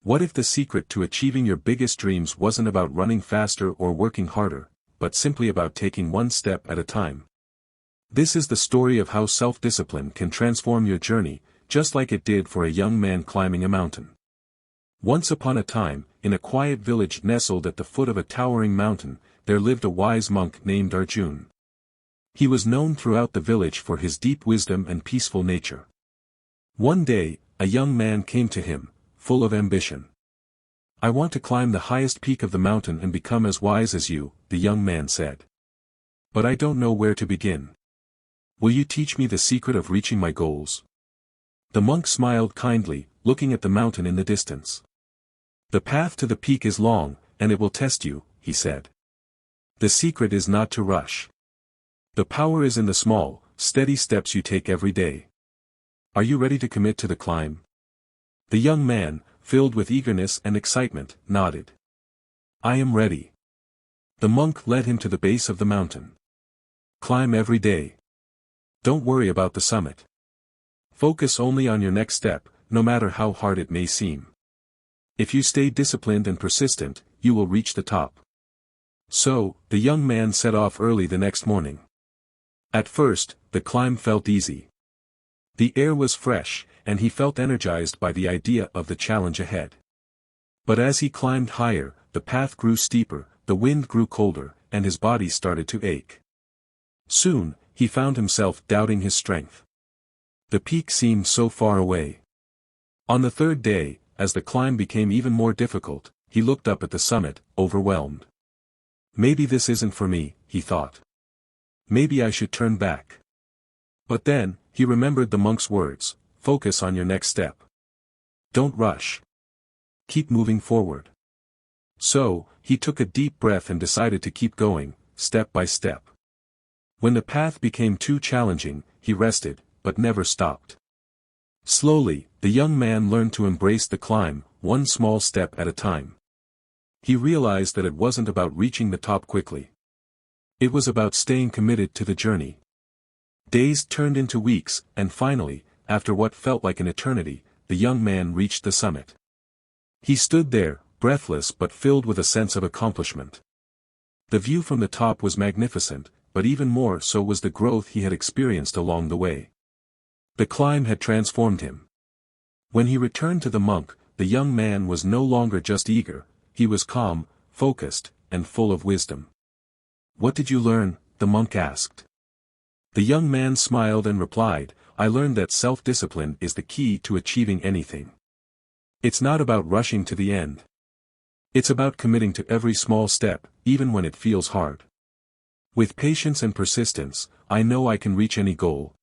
What if the secret to achieving your biggest dreams wasn't about running faster or working harder, but simply about taking one step at a time? This is the story of how self-discipline can transform your journey, just like it did for a young man climbing a mountain. Once upon a time, in a quiet village nestled at the foot of a towering mountain, there lived a wise monk named Arjun. He was known throughout the village for his deep wisdom and peaceful nature. One day, a young man came to him, full of ambition. "I want to climb the highest peak of the mountain and become as wise as you," the young man said. "But I don't know where to begin. Will you teach me the secret of reaching my goals?" The monk smiled kindly, looking at the mountain in the distance. "The path to the peak is long, and it will test you," he said. "The secret is not to rush. The power is in the small, steady steps you take every day. Are you ready to commit to the climb?" The young man, filled with eagerness and excitement, nodded. "I am ready." The monk led him to the base of the mountain. "Climb every day. Don't worry about the summit. Focus only on your next step, no matter how hard it may seem. If you stay disciplined and persistent, you will reach the top." So, the young man set off early the next morning. At first, the climb felt easy. The air was fresh, and he felt energized by the idea of the challenge ahead. But as he climbed higher, the path grew steeper, the wind grew colder, and his body started to ache. Soon, he found himself doubting his strength. The peak seemed so far away. On the third day, as the climb became even more difficult, he looked up at the summit, overwhelmed. "Maybe this isn't for me," he thought. "Maybe I should turn back." But then, he remembered the monk's words, "Focus on your next step. Don't rush. Keep moving forward." So, he took a deep breath and decided to keep going, step by step. When the path became too challenging, he rested, but never stopped. Slowly, the young man learned to embrace the climb, one small step at a time. He realized that it wasn't about reaching the top quickly. It was about staying committed to the journey. Days turned into weeks, and finally, after what felt like an eternity, the young man reached the summit. He stood there, breathless but filled with a sense of accomplishment. The view from the top was magnificent, but even more so was the growth he had experienced along the way. The climb had transformed him. When he returned to the monk, the young man was no longer just eager, he was calm, focused, and full of wisdom. "What did you learn?" the monk asked. The young man smiled and replied, "I learned that self-discipline is the key to achieving anything. It's not about rushing to the end. It's about committing to every small step, even when it feels hard. With patience and persistence, I know I can reach any goal,